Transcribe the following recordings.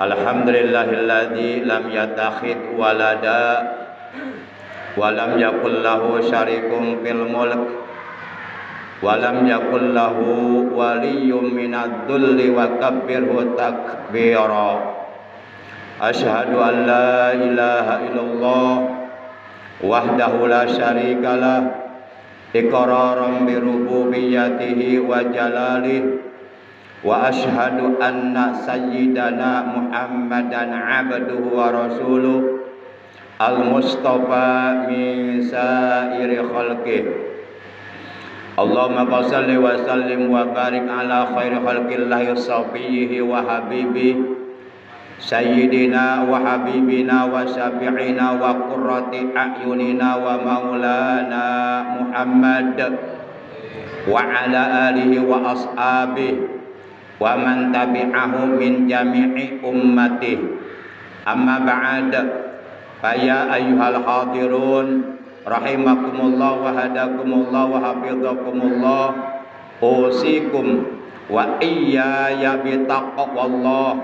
Alhamdulillahilladzi lam yattakhidh walada wa lam yakul lahu syarikun fil mulk wa lam yakul lahu waliyyun minadh dhulli wa kabbirhu takbira. Asyhadu an la ilaha illallah wahdahu la syarikalah iqraran bi rububiyyatihi wa jalalihi wa asyhadu anna sayyidana Muhammadan abduhu wa rasuluh al-mustafa min sairi khalqih. Allahumma shalli wa sallim wa barik ala khairi khalqillahi safiyhi wa habibi sayyidina wa habibina wa syafi'ina wa qurrati a'yunina wa maulana Muhammad wa ala alihi wa ashabihi wa man tabi'ahu min jami'i ummati. Amma ba'd, fa ya ayyuhal hadirun rahimakumullah wa hadakumullah wa hafizakumullah, usikum wa iyaya bi taqwallah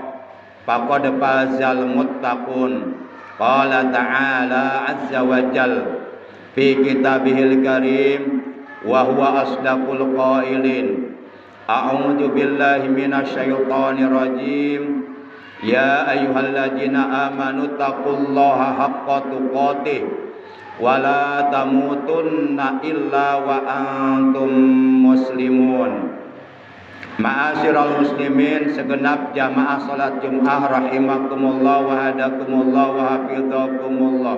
faqad fazal muttaqun. Qala ta'ala azza wa jal fi kitabihil karim wa huwa asdaqul qailin. A'udzu billahi minasyaitonir rajim. Ya ayyuhalladzina amanu taqullaha haqqa tuqatih wa la tamutunna illa wa antum muslimun. Ma'asyiral muslimin, segenap jamaah salat Jumat rahimakumullah wa hadakumullah wa hafizakumullah.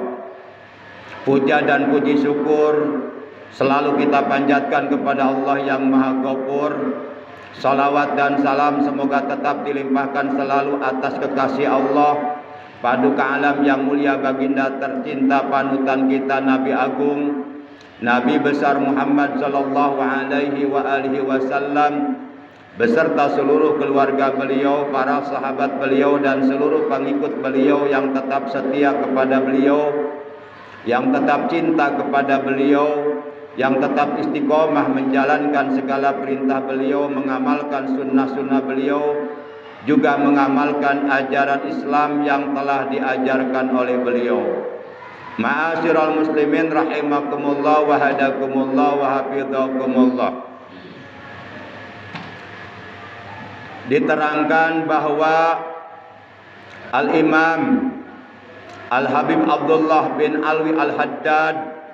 Puja dan puji syukur selalu kita panjatkan kepada Allah yang Maha Ghafur. Salawat dan salam semoga tetap dilimpahkan selalu atas kekasih Allah, paduka alam yang mulia baginda tercinta panutan kita Nabi Agung, Nabi besar Muhammad sallallahu alaihi wa alihi wasallam, beserta seluruh keluarga beliau, para sahabat beliau dan seluruh pengikut beliau yang tetap setia kepada beliau, yang tetap cinta kepada beliau, yang tetap istiqomah menjalankan segala perintah beliau, mengamalkan sunnah-sunnah beliau, juga mengamalkan ajaran Islam yang telah diajarkan oleh beliau. Ma'asyiral muslimin rahimakumullah wa hadakumullah wa hafizakumullah. Diterangkan bahwa Al-Imam Al-Habib Abdullah bin Alwi Al-Haddad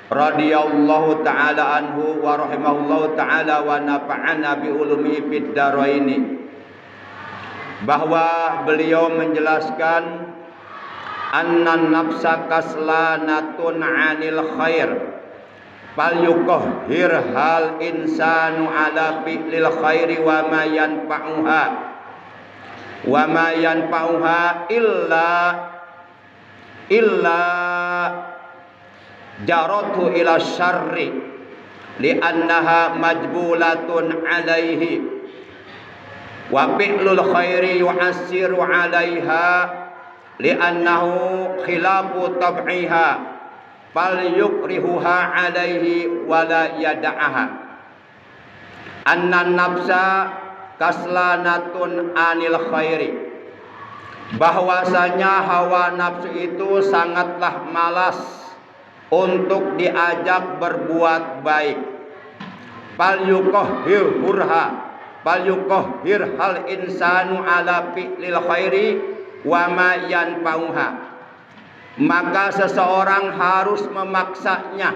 radhiyallahu ta'ala anhu wa rahimahullahu ta'ala wa nafa'ana bi ulumi fid daraini, bahwa beliau menjelaskan annan nafsa kaslanatun 'anil khair fal yuqahhir hal insanu ala fi'lil khairi wa ma yanfa'uha illa jaratu ila syarri li'annaha majbulatun alaihi wa fi'lul khairi yu'assiru alaiha li'annahu khilafu tab'iha fal yukrihuha alaihi wa la yada'aha. Annan nafsa kaslanatun anil khairi, bahwasanya hawa nafsu itu sangatlah malas untuk diajak berbuat baik. Fal yuqahhir hal insanu ala fi'lil khairi wa ma yanfa'uha, maka seseorang harus memaksanya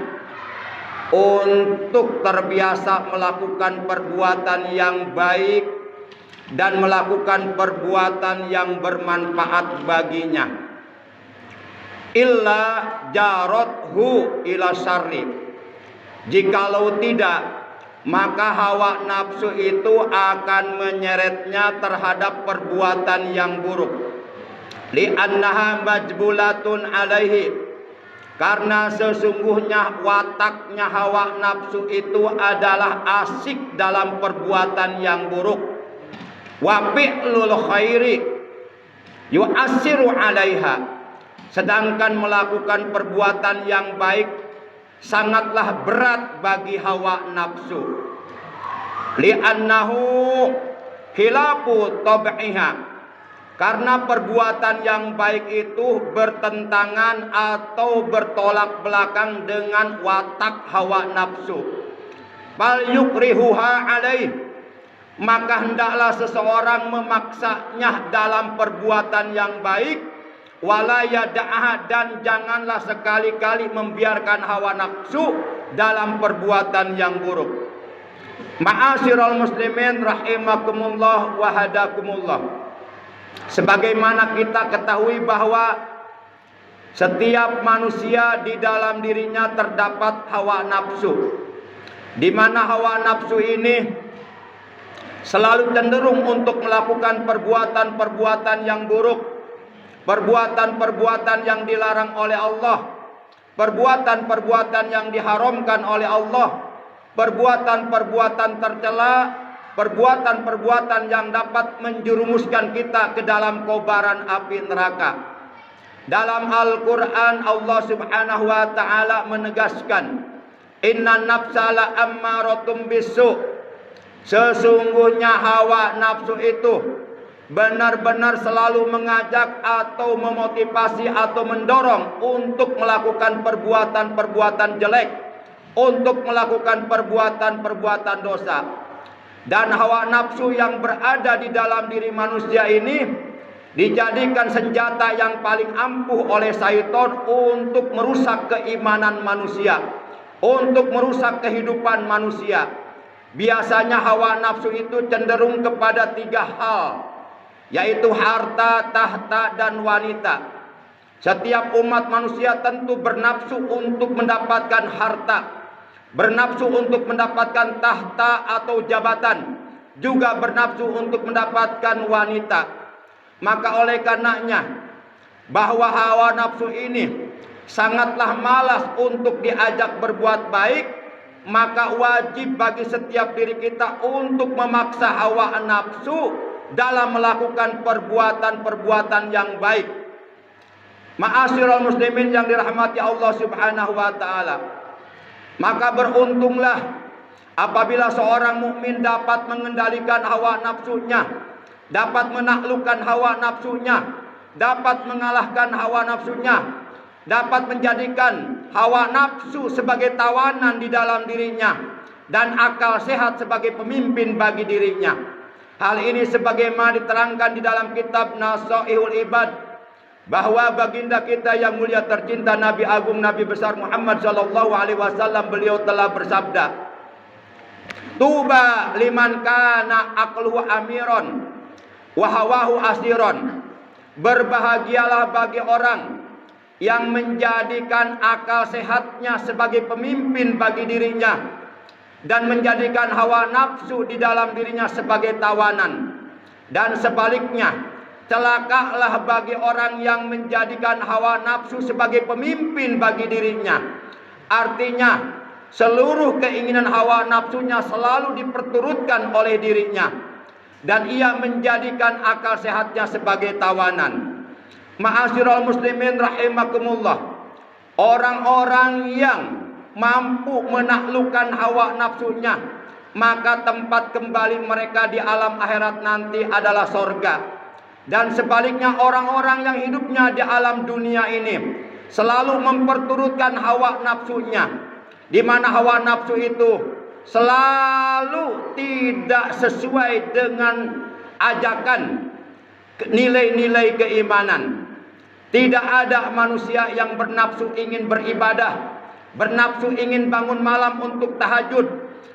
untuk terbiasa melakukan perbuatan yang baik dan melakukan perbuatan yang bermanfaat baginya. Illa jarathu ila syarri, jikalau tidak maka hawa nafsu itu akan menyeretnya terhadap perbuatan yang buruk. Li'annaha majbulatun alaihi, Karena sesungguhnya wataknya hawa nafsu itu adalah asik dalam perbuatan yang buruk. Wa fi'lul khairi yu'assiru 'alaiha. Sedangkan melakukan perbuatan yang baik sangatlah berat bagi hawa nafsu. Li'annahu khilafu tab'iha. Karena perbuatan yang baik itu bertentangan atau bertolak belakang dengan watak hawa nafsu. Fal yukrihuha alaih. Maka hendaklah seseorang memaksanya dalam perbuatan yang baik. Wala yada'aha, dan janganlah sekali-kali membiarkan hawa nafsu dalam perbuatan yang buruk. Ma'asyiral muslimin rahimakumullah wa hadakumullah. Sebagaimana kita ketahui bahwa setiap manusia di dalam dirinya terdapat hawa nafsu, di mana hawa nafsu ini selalu cenderung untuk melakukan perbuatan-perbuatan yang buruk, perbuatan-perbuatan yang dilarang oleh Allah, perbuatan-perbuatan yang diharamkan oleh Allah, perbuatan-perbuatan tercela, perbuatan-perbuatan yang dapat menjerumuskan kita ke dalam kobaran api neraka. Dalam Al-Quran Allah subhanahu wa ta'ala menegaskan, inna nafsa la ammaratum bisu. Sesungguhnya hawa nafsu itu benar-benar selalu mengajak atau memotivasi atau mendorong untuk melakukan perbuatan-perbuatan jelek, untuk melakukan perbuatan-perbuatan dosa. Dan hawa nafsu yang berada di dalam diri manusia ini dijadikan senjata yang paling ampuh oleh syaitan untuk merusak keimanan manusia, untuk merusak kehidupan manusia. Biasanya hawa nafsu itu cenderung kepada 3 hal, yaitu harta, tahta, dan wanita. Setiap umat manusia tentu bernafsu untuk mendapatkan harta, bernafsu untuk mendapatkan tahta atau jabatan, juga bernafsu untuk mendapatkan wanita. Maka oleh karenanya bahwa hawa nafsu ini sangatlah malas untuk diajak berbuat baik, maka wajib bagi setiap diri kita untuk memaksa hawa nafsu dalam melakukan perbuatan-perbuatan yang baik. Ma'asyiral muslimin yang dirahmati Allah subhanahu wa ta'ala, maka beruntunglah apabila seorang mukmin dapat mengendalikan hawa nafsunya, dapat menaklukkan hawa nafsunya, dapat mengalahkan hawa nafsunya, dapat menjadikan hawa nafsu sebagai tawanan di dalam dirinya, dan akal sehat sebagai pemimpin bagi dirinya. Hal ini sebagaimana diterangkan di dalam kitab Nasaihul Ibad, bahwa baginda kita yang mulia tercinta Nabi Agung Nabi besar Muhammad sallallahu alaihi wasallam, beliau telah bersabda, tuba liman kana aqluhu amiron wa hawahu asiron. Berbahagialah bagi orang yang menjadikan akal sehatnya sebagai pemimpin bagi dirinya dan menjadikan hawa nafsu di dalam dirinya sebagai tawanan. Dan sebaliknya, celakalah bagi orang yang menjadikan hawa nafsu sebagai pemimpin bagi dirinya. Artinya, seluruh keinginan hawa nafsunya selalu diperturutkan oleh dirinya, dan ia menjadikan akal sehatnya sebagai tawanan. Ma'asyiral muslimin rahimakumullah, orang-orang yang mampu menaklukkan hawa nafsunya, maka tempat kembali mereka di alam akhirat nanti adalah sorga. Dan sebaliknya, orang-orang yang hidupnya di alam dunia ini selalu memperturutkan hawa nafsunya, di mana hawa nafsu itu selalu tidak sesuai dengan ajakan nilai-nilai keimanan. Tidak ada manusia yang bernafsu ingin beribadah, bernafsu ingin bangun malam untuk tahajud,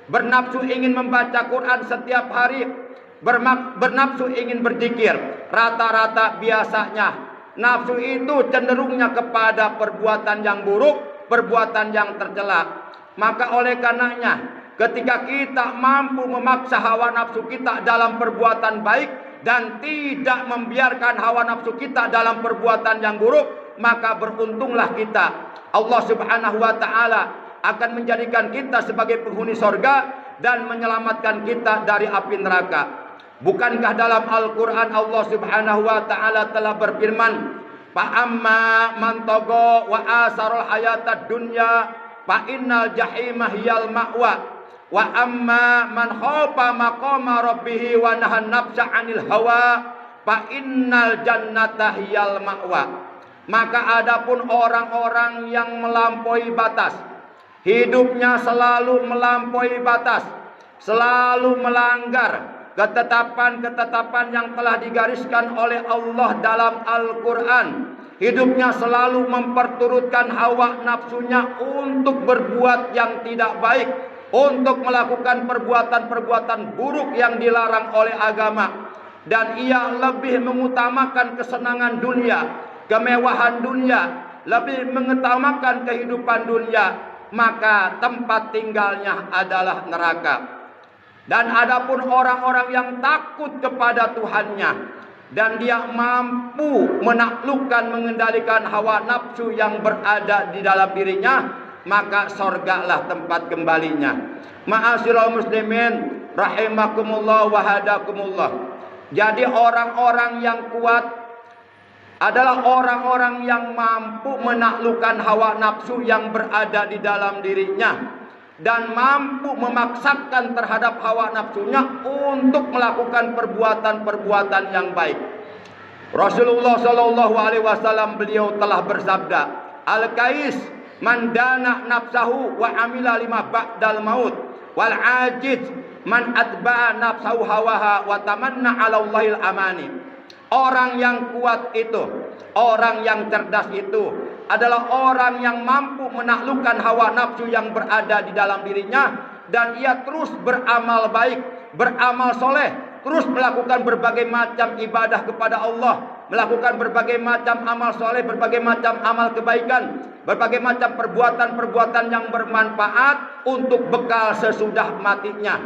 bernafsu ingin membaca Quran setiap hari, bernafsu ingin berzikir. Rata-rata biasanya nafsu itu cenderungnya kepada perbuatan yang buruk, perbuatan yang tercela. Maka oleh karenanya, ketika kita mampu memaksa hawa nafsu kita dalam perbuatan baik dan tidak membiarkan hawa nafsu kita dalam perbuatan yang buruk, maka beruntunglah kita. Allah Subhanahu wa taala akan menjadikan kita sebagai penghuni sorga dan menyelamatkan kita dari api neraka. Bukankah dalam Al-Quran Allah Subhanahu wa taala telah berfirman, "Fa'amma man tagha wa asarul hayatad dunya fa innal jahima hiyal ma'wa wa amma man khafa maqama rabbih wa nahan nafsa 'anil hawa fa innal jannata hiyal ma'wa." Maka adapun orang-orang yang melampaui batas, hidupnya selalu melampaui batas, selalu melanggar ketetapan-ketetapan yang telah digariskan oleh Allah dalam Al-Quran, hidupnya selalu memperturutkan hawa nafsunya untuk berbuat yang tidak baik, untuk melakukan perbuatan-perbuatan buruk yang dilarang oleh agama, dan ia lebih mengutamakan kesenangan dunia, kemewahan dunia, lebih mengutamakan kehidupan dunia, maka tempat tinggalnya adalah neraka. Dan adapun orang-orang yang takut kepada Tuhannya dan dia mampu menaklukkan, mengendalikan hawa nafsu yang berada di dalam dirinya, maka sorgalah tempat kembalinya. Ma'asyiral muslimin rahimakumullah wa hadakumullah. Jadi orang-orang yang kuat adalah orang-orang yang mampu menaklukkan hawa nafsu yang berada di dalam dirinya dan mampu memaksakan terhadap hawa nafsunya untuk melakukan perbuatan-perbuatan yang baik. Rasulullah Shallallahu Alaihi Wasallam beliau telah bersabda, "Al-Kais man dana nafsahu wa amila lima ba'dal maut, wal ajiz man atba'a nafsahu hawaha wa tamanna 'ala Allahil amani." Orang yang kuat itu, orang yang cerdas itu adalah orang yang mampu menaklukkan hawa nafsu yang berada di dalam dirinya dan ia terus beramal baik, beramal soleh, terus melakukan berbagai macam ibadah kepada Allah, melakukan berbagai macam amal soleh, berbagai macam amal kebaikan, berbagai macam perbuatan-perbuatan yang bermanfaat untuk bekal sesudah matinya.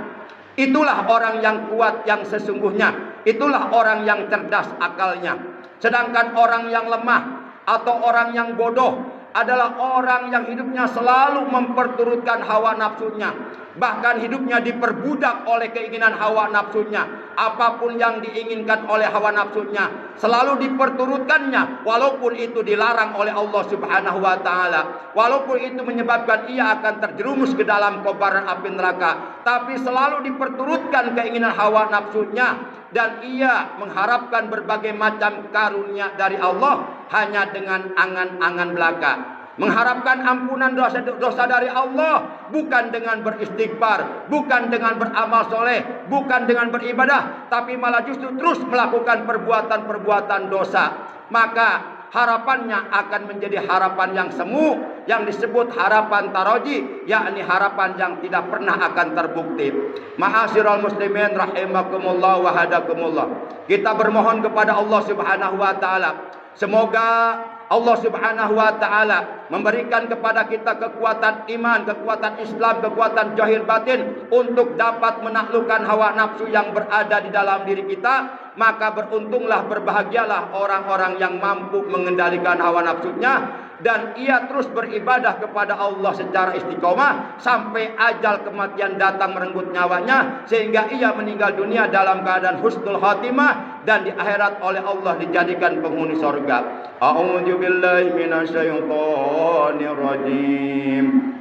Itulah orang yang kuat yang sesungguhnya. Itulah orang yang cerdas akalnya. Sedangkan orang yang lemah atau orang yang bodoh adalah orang yang hidupnya selalu memperturutkan hawa nafsunya. Bahkan hidupnya diperbudak oleh keinginan hawa nafsunya. Apapun yang diinginkan oleh hawa nafsunya selalu diperturutkannya, walaupun itu dilarang oleh Allah Subhanahu wa taala. Walaupun itu menyebabkan ia akan terjerumus ke dalam kobaran api neraka, tapi selalu diperturutkan keinginan hawa nafsunya dan ia mengharapkan berbagai macam karunia dari Allah hanya dengan angan-angan belaka. Mengharapkan ampunan dosa dari Allah bukan dengan beristighfar, bukan dengan beramal soleh, bukan dengan beribadah, tapi malah justru terus melakukan perbuatan-perbuatan dosa. Maka harapannya akan menjadi harapan yang semu, yang disebut harapan taroji, yakni harapan yang tidak pernah akan terbukti. Ma'asyiral muslimin rahimakumullah wa hadakumullah. Kita bermohon kepada Allah Subhanahu wa taala, semoga Allah Subhanahu wa taala memberikan kepada kita kekuatan iman, kekuatan Islam, kekuatan zahir batin untuk dapat menaklukkan hawa nafsu yang berada di dalam diri kita. Maka beruntunglah, berbahagialah orang-orang yang mampu mengendalikan hawa nafsunya dan ia terus beribadah kepada Allah secara istiqomah sampai ajal kematian datang merenggut nyawanya, sehingga ia meninggal dunia dalam keadaan husnul khatimah dan di akhirat oleh Allah dijadikan penghuni surga. A'udzu billahi minasyaitonir rajim.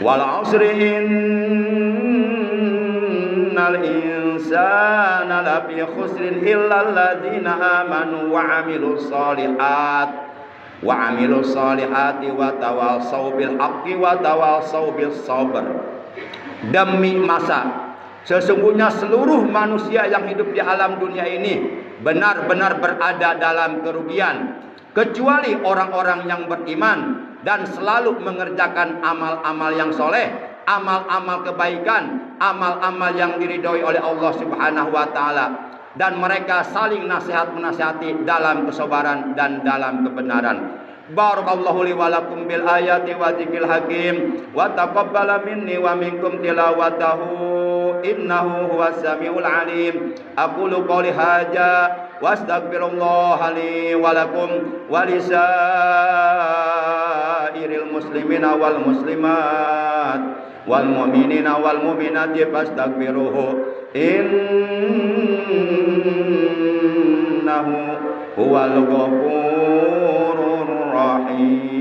Wal 'asri innal insana lafi khusrin illal ladzina amanu wa 'amilus solihati wa tawassaw bil haqqi wa tawassaw bis sabr. Demi masa, sesungguhnya seluruh manusia yang hidup di alam dunia ini benar-benar berada dalam kerugian, kecuali orang-orang yang beriman dan selalu mengerjakan amal-amal yang soleh, amal-amal kebaikan, amal-amal yang diridhoi oleh Allah Subhanahu wa taala, dan mereka saling nasihat-menasihati dalam kesabaran dan dalam kebenaran. Barakallahu li wa lakum bil ayati wa dzikril hakim wa taqabbala minni wa minkum tilawatahu innahu huwas samiul alim. Aqulu qouli hadza wastaghfirullah li wa lakum wa lisairil muslimina wal muslimat wal mu'minina wal mu'minati fastaghfiruhu innahu huwal ghafurur rahim.